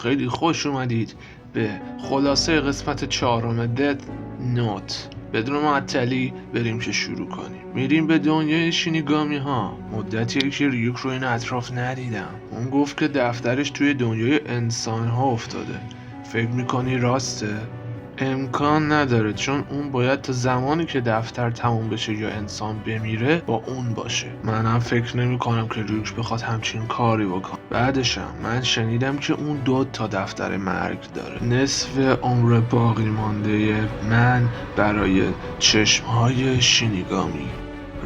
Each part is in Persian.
خیلی خوش اومدید به خلاصه قسمت 4 دت نوت. بدون معطلی بریم که شروع کنیم. میریم به دنیای شینیگامی ها. مدتیه که ریوک رو این اطراف ندیدم. اون گفت که دفترش توی دنیای انسان ها افتاده. فکر میکنی راسته؟ امکان نداره، چون اون باید تا زمانی که دفتر تموم بشه یا انسان بمیره با اون باشه. منم فکر نمی کنم که ریوک بخواد همچین کاری بکنه. بعدشم من شنیدم که اون 2 دفتر مرگ داره. نصف عمر باقی مانده من برای چشمهای شینیگامی.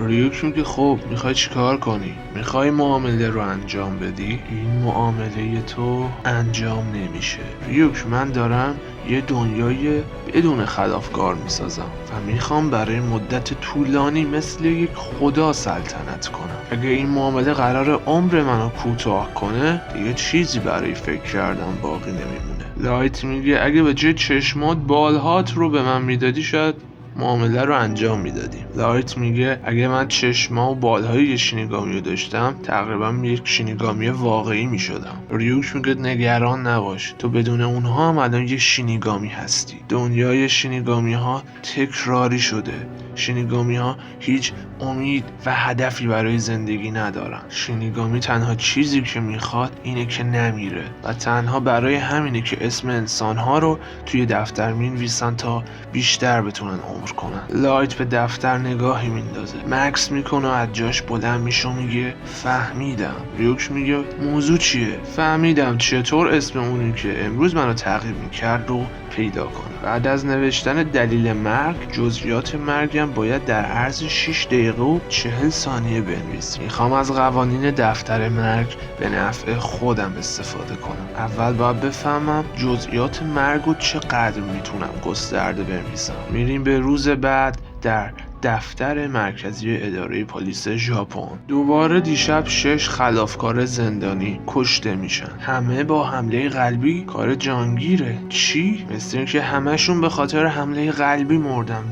ریوک میگه خب میخوای چیکار کنی؟ میخوای معامله رو انجام بدی؟ این معامله تو انجام نمیشه. ریوک، من دارم یه دنیای بدون خلافکار میسازم و میخوام برای مدت طولانی مثل یک خدا سلطنت کنم. اگه این معامله قرار عمر منو کوتاه کنه، دیگه چیزی برای فکر کردن باقی نمیمونه. لایت میگه اگه به جای چشمات بالهات رو به من میدادی شاید معامله رو انجام میدادیم. لایت میگه اگه من چشما و بالهای یه شینیگامی رو داشتم تقریبا یک شینیگامی واقعی میشدم. ریوک میگه نگران نباش، تو بدون اونها هم الان یه شینیگامی هستی. دنیای شینیگامی ها تکراری شده. شینیگامی ها هیچ امید و هدفی برای زندگی ندارن. شینیگامی تنها چیزی که میخواد اینه که نمیره و تنها برای همینه که اسم انسانها رو توی دفتر مینویسن تا بیشتر بتونن عمر کنن. لایت به دفتر نگاهی میندازه. مکس میکنه و از جاش بلند میشه و میگه فهمیدم. ریوک میگه موضوع چیه؟ فهمیدم چطور اسم اونی که امروز منو تعقیب میکرد رو پیدا کنم. بعد از نوشتن دلیل مرگ، جزئیات مرگم باید در عرض 6 دقیقه و 40 ثانیه بنویسم. میخوام از قوانین دفتر مرگ به نفع خودم استفاده کنم. اول باید بفهمم جزئیات مرگ رو چقدر میتونم گسترده بنویسم. میریم به روز بعد در دفتر مرکزی اداره پلیس ژاپن. دوباره دیشب 6 خلافکار زندانی کشته میشن. همه با حمله قلبی. کار جانگیره. چی؟ مثل اینکه همشون به خاطر حمله قلبی مردن،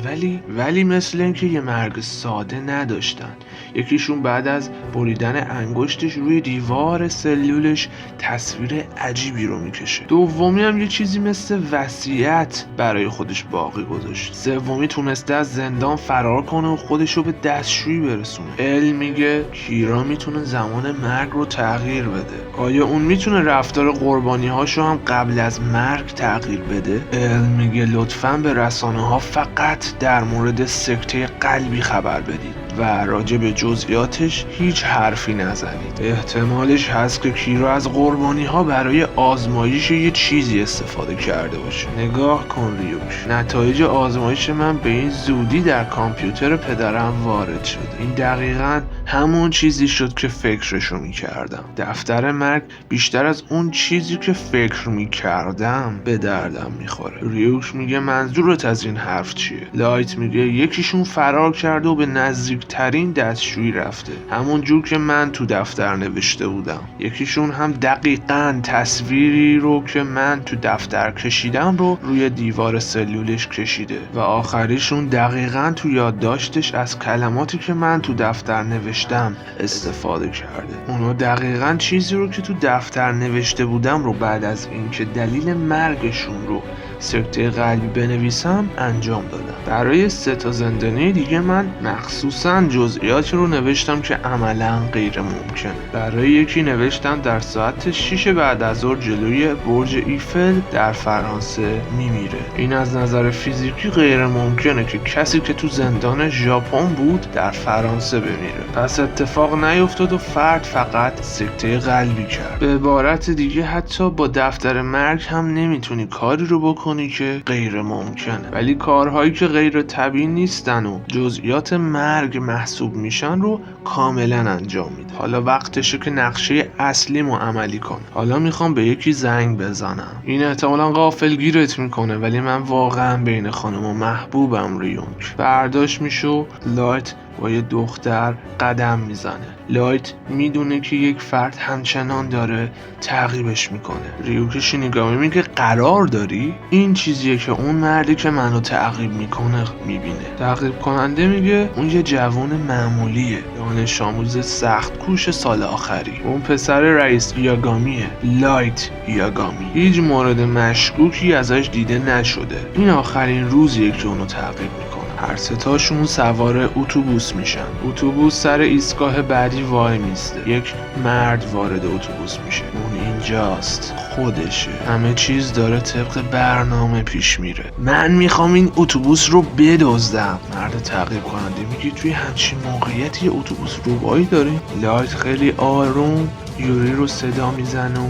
ولی مثل اینکه یه مرگ ساده نداشتن. یکیشون بعد از بریدن انگشتش روی دیوار سلولش تصویر عجیبی رو میکشه. دومی هم یه چیزی مثل وصیت برای خودش باقی گذاشت. سومی تونسته از زندان فرار کنه و خودشو به دستشویی برسونه. ال میگه کیرا میتونه زمان مرگ رو تغییر بده. آیا اون میتونه رفتار قربانی هاشو هم قبل از مرگ تغییر بده؟ ال میگه لطفاً به رسانه ها فقط در مورد سکته قلبی خبر بدید و راجع به جزئیاتش هیچ حرفی نزنید. احتمالش هست که کیرا از قربانی ها برای آزمایش یه چیزی استفاده کرده باشه. نگاه کن ریوک، نتایج آزمایش من به این زودی در کامپیوتر پدرم وارد شد. این دقیقاً همون چیزی شد که فکرشو میکردم. دفتر مرگ بیشتر از اون چیزی که فکر میکردم به دردم میخوره. ریوک میگه منظورت از این حرف چیه؟ لایت میگه یکیشون فرار کرده و به نزدیکترین دستشویی رفته، همون جور که من تو دفتر نوشته بودم. یکیشون هم دقیقاً تصویری رو که من تو دفتر کشیدم رو روی دیوار سلولش کشیده و آخریشون دقیقاً تو یادداشتش از کلماتی که من تو دفتر نوشتم استفاده کرده. اونا دقیقاً چیزی رو که تو دفتر نوشته بودم رو بعد از اینکه دلیل مرگشون رو سکته قلبی بنویسم انجام دادم. برای 3 زندانی دیگه من مخصوصاً جزئیاتی رو نوشتم که عملاً غیر ممکنه. برای یکی نوشتم در ساعت 6 بعد از ظهر جلوی برج ایفل در فرانسه میمیره. این از نظر فیزیکی غیر ممکنه که کسی که تو زندان ژاپن بود در فرانسه بمیره. پس اتفاق نیفتاد و فرد فقط سکته قلبی کرد. به عبارت دیگه حتی با دفتر مرگ هم نمیتونی کاری رو بکنی که غیر ممکنه، ولی کارهایی که غیر طبیعی نیستن و جزئیات مرگ محسوب میشن رو کاملا انجام میده. حالا وقتشه که نقشه اصلیمو عملی کنم. حالا میخوام به یکی زنگ بزنم. این احتمالاً غافلگیرت میکنه، ولی من واقعا بین خانم و محبوبم ریونک. برداشت میشو لایت با یه دختر قدم میزنه. لایت میدونه که یک فرد همچنان داره تعقیبش میکنه. ریوکی شینیگامی میگه قرار داری؟ این چیزیه که اون مردی که منو تعقیب میکنه میبینه. تعقیب کننده میگه اون یه جوان معمولیه، دانش آموز سخت کوش سال آخری. اون پسر رئیس یاگامیه، لایت یاگامی. هیچ مورد مشکوکی ازش دیده نشده. این آخرین روزیه که اونو تعقیب میکنه. هر سه تاشون سوار اتوبوس میشن. اتوبوس سر ایستگاه بعدی وای میسته. یک مرد وارد اتوبوس میشه. اون اینجاست، خودشه. همه چیز داره طبق برنامه پیش میره. من میخوام این اتوبوس رو بدزدم. مرد تعقیب کننده میگه توی همچین موقعیتی اتوبوس روبایی داریم؟ لایت خیلی آروم یوری رو صدا میزنه و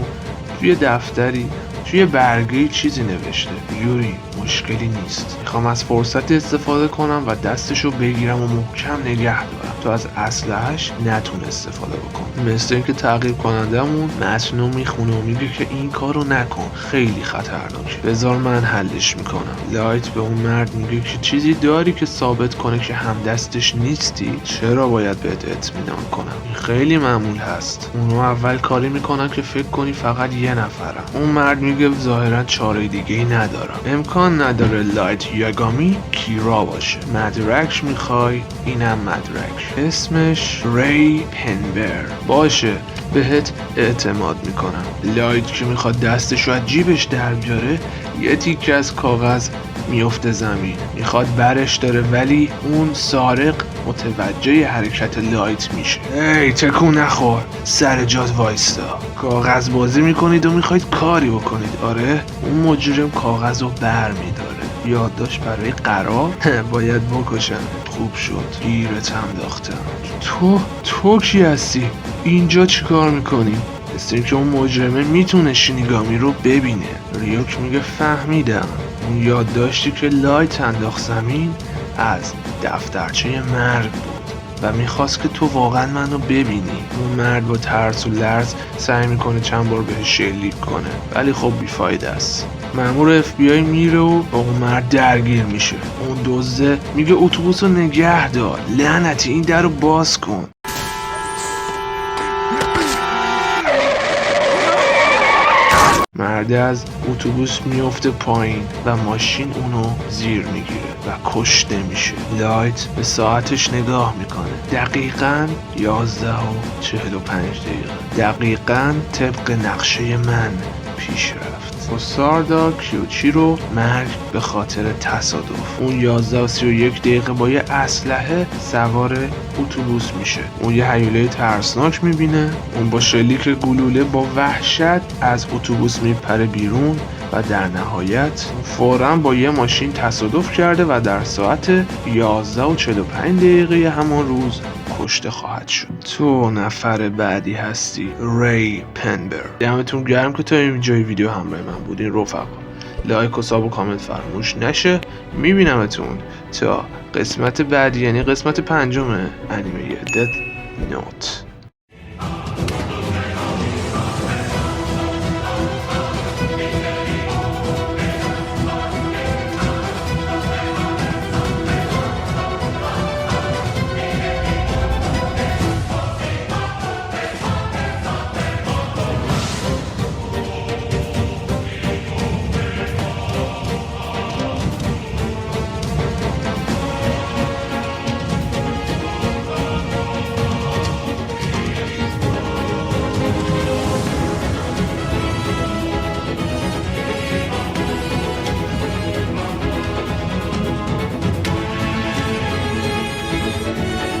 توی دفتری توی برگه چیزی نوشته. یوری مشکلی نیست. میخوام از فرصت استفاده کنم و دستشو بگیرم و محکم نگه دارم تو از اسلحه‌اش نتونه استفاده بکن. مثل اینکه تعقیب کنندمون متنو میخونه و میگه که این کارو نکن، خیلی خطرناکه، بذار من حلش میکنم. لایت به اون مرد میگه که چیزی داری که ثابت کنه که همدستش نیستی؟ چرا باید بهت اطمینان کنم؟ این خیلی معمول هست. اونو اول کاری میکنن که فکر کنی فقط یه نفرم. اون مرد میگه ظاهرا چاره دیگه ای ندارم. امکان نداره لایت یاگامی کیرا باشه. مدرک میخوای؟ اینم مدرک. اسمش ری پنبر. باشه، بهت اعتماد میکنم. لایت که میخواد دستشو از جیبش در بیاره، یه تیکه از کاغذ میفته زمین. میخواد برش داره ولی اون سارق متوجه حرکت لایت میشه. ای تکون نخور، سر جات وایستا. کاغذ بازی میکنید و میخواید کاری بکنید. آره، اون مجرم کاغذ رو بر میداره. یادداشت برای قرار باید بکشن. خوب شد گیرت انداختم. تو کی هستی؟ اینجا چی کار میکنی؟ مثل اینکه اون مجرمه میتونه شینیگامی رو ببینه. ریوک میگه فهمیدم. اون یادداشتی که لایت انداخت زمین از دفترچه مرگ بود و میخواست که تو واقعا منو ببینی. اون مرد با ترس و لرز سعی میکنه چند بار بهش شلیک کنه ولی خب بیفایده است. مأمور FBI میره و با اون مرد درگیر میشه. اون دزده میگه اتوبوس رو نگه دار، لعنتی این در رو باز کن. مرد از اتوبوس میفته پایین و ماشین اونو زیر میگیره و کشته میشه. لایت به ساعتش نگاه میکنه. دقیقاً 11:45 دقیقاً طبق نقشه من پیش رفت. ساردا کیوچیرو مرگ به خاطر تصادف. اون 11:31 با یه اسلحه سوار اتوبوس میشه. اون یه هیوله ترسناک میبینه. اون با شلیک گلوله با وحشت از اتوبوس میپره بیرون و در نهایت فوراً با یه ماشین تصادف کرده و در ساعت 11:45 همان روز کشته خواهد شد. تو نفر بعدی هستی، ری پنبر. دمتون گرم که تا اینجای ویدیو همراه من بودین رفقا. لایک و ساب و کامنت فراموش نشه. میبینمتون تا قسمت بعدی، یعنی قسمت 5 انیمه دت نوت.